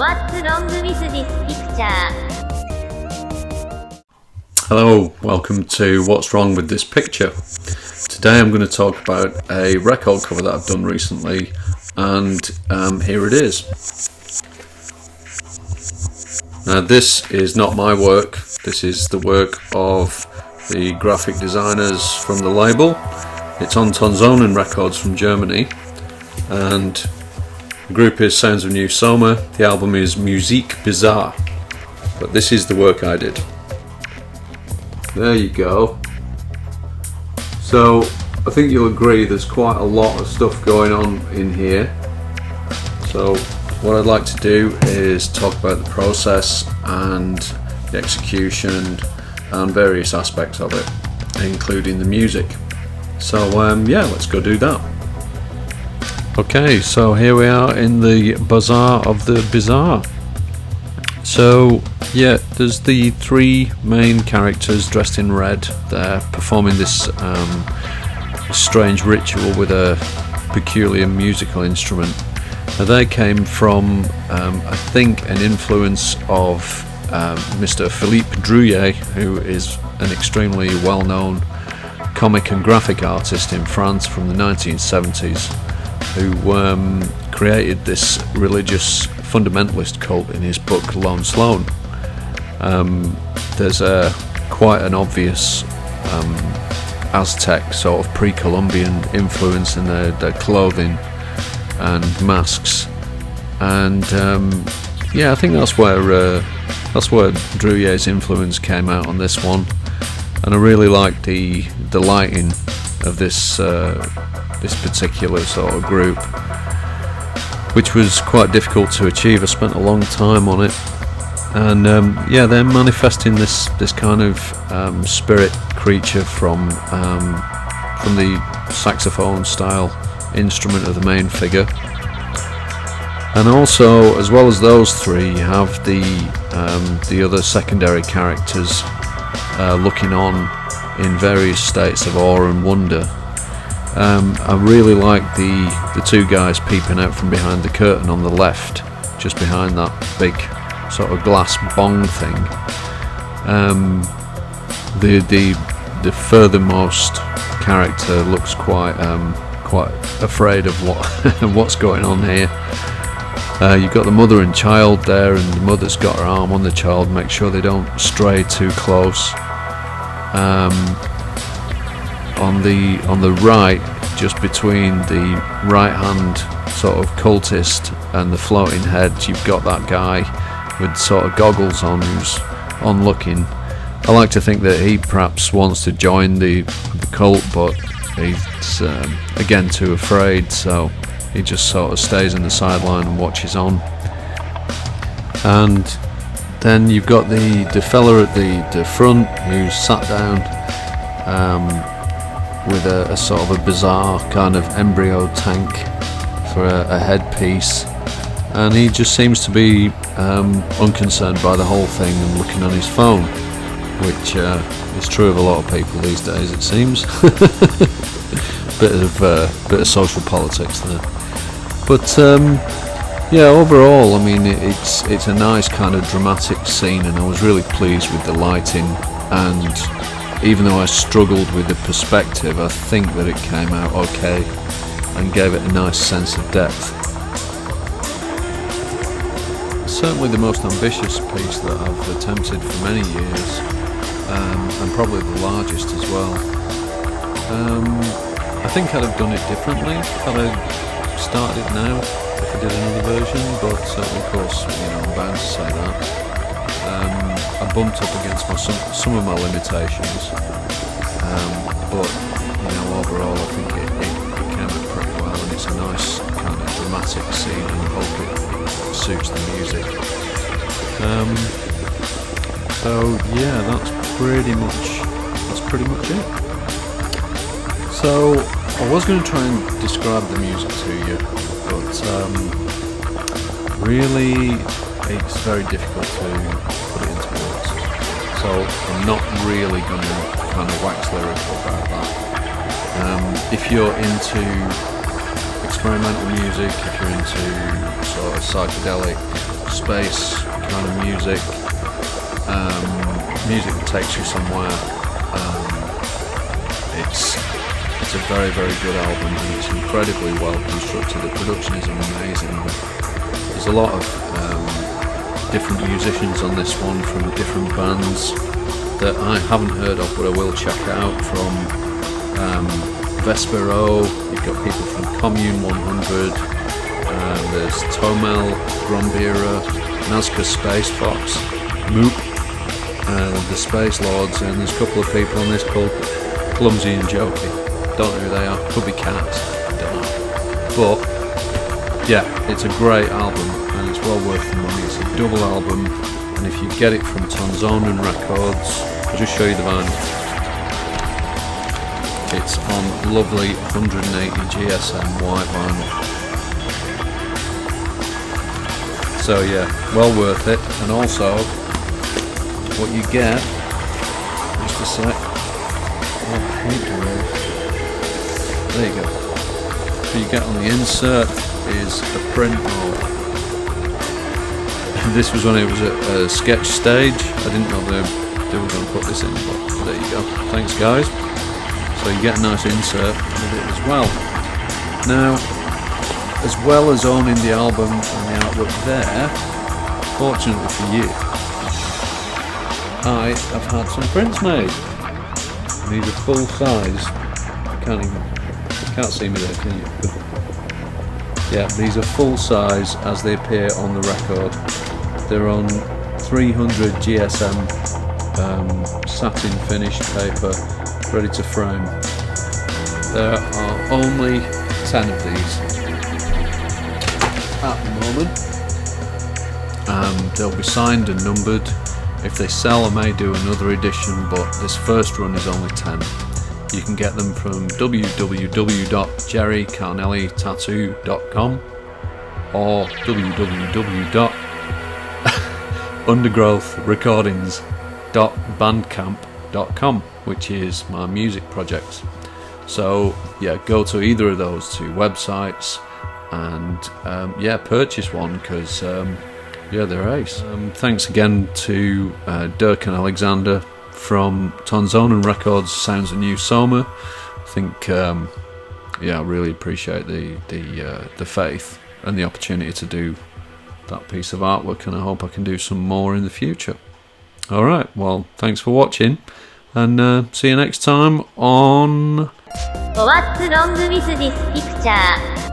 What's wrong with this picture? Hello, welcome to What's Wrong with This Picture. Today I'm going to talk about a record cover that I've done recently, and here it is. Now this is not my work, this is the work of the graphic designers from the label. It's on Tonzonen Records from Germany, and the group is Sounds of New Soma. The album is Musique Bizarre, but this is the work I did. There you go. So I think you'll agree there's quite a lot of stuff going on in here. So what I'd like to do is talk about the process and the execution and various aspects of it, including the music. So yeah, let's go do that. Okay, so here we are in the bazaar of the bizarre. So yeah, there's the three main characters dressed in red. They're performing this strange ritual with a peculiar musical instrument. Now they came from, I think, an influence of Mr. Philippe Drouillet, who is an extremely well-known comic and graphic artist in France from the 1970s, who created this religious fundamentalist cult in his book Lone Sloan. There's quite an obvious Aztec sort of pre-Columbian influence in their clothing and masks, and yeah, I think that's where Drouillet's influence came out on this one. And I really like the lighting of this particular sort of group, which was quite difficult to achieve. I spent a long time on it, and yeah, they're manifesting this kind of spirit creature from the saxophone style instrument of the main figure. And also, as well as those three, you have the other secondary characters looking on in various states of awe and wonder. I really like the two guys peeping out from behind the curtain on the left, just behind that big sort of glass bong thing. The furthermost character looks quite afraid of what's going on here. You've got the mother and child there, and the mother's got her arm on the child, make sure they don't stray too close. On the right, just between the right hand sort of cultist and the floating head, you've got that guy with sort of goggles on who's onlooking. I like to think that he perhaps wants to join the cult, but he's again too afraid, so he just sort of stays in the sideline and watches on. And then you've got the fella at the front who's sat down with a sort of a bizarre kind of embryo tank for a headpiece, and he just seems to be unconcerned by the whole thing and looking on his phone, which is true of a lot of people these days, it seems. bit of social politics there, but yeah, overall, I mean, it's a nice kind of dramatic scene, and I was really pleased with the lighting, and even though I struggled with the perspective, I think that it came out okay and gave it a nice sense of depth. Certainly the most ambitious piece that I've attempted for many years, and probably the largest as well. I think I'd have done it differently had I started it now if I did another version, but of course, I'm bound to say that. I bumped up against some of my limitations, but overall I think it came out pretty well, and it's a nice kind of dramatic scene, and I hope it suits the music. So yeah, that's pretty much it. So I was going to try and describe the music to you, but really it's very difficult to put it into words. So I'm not really going to kind of wax lyrical about that. If you're into experimental music, if you're into sort of psychedelic space kind of music, music that takes you somewhere. It's a very, very good album, and it's incredibly well constructed. The production is amazing. There's a lot of different musicians on this one from different bands that I haven't heard of, but I will check out. From Vespero, you've got people from Commune 100, there's Tomel, Grombira, Nazca Space Fox, Moop, the Space Lords, and there's a couple of people on this called Clumsy and Jokey. Don't know who they are, could be cats, don't know. But yeah, it's a great album and it's well worth the money. It's a double album, and if you get it from Tonzonen Records, I'll just show you the vinyl. It's on lovely 180 GSM white vinyl. So yeah, well worth it. And also, what you get, just a sec. Oh, I hate the road. There you go. What you get on the insert is a print of. This was when it was at a sketch stage. I didn't know they were going to put this in, but there you go. Thanks, guys. So you get a nice insert with it as well. Now, as well as owning the album and the artwork there, fortunately for you, I have had some prints made. These are full size. You can't see me there, can you? Yeah, these are full size as they appear on the record. They're on 300 GSM satin finished paper, ready to frame. There are only 10 of these at the moment. They'll be signed and numbered. If they sell, I may do another edition, but this first run is only 10. You can get them from www.jerrycarnellitattoo.com or www.undergrowthrecordings.bandcamp.com, which is my music project. So yeah, go to either of those two websites and purchase one, because they're ace. Thanks again to Dirk and Alexander from Tonzonen Records, Sounds of New Soma. I think I really appreciate the faith and the opportunity to do that piece of artwork, and I hope I can do some more in the future. Alright, well, thanks for watching, and see you next time on What's Wrong with This Picture?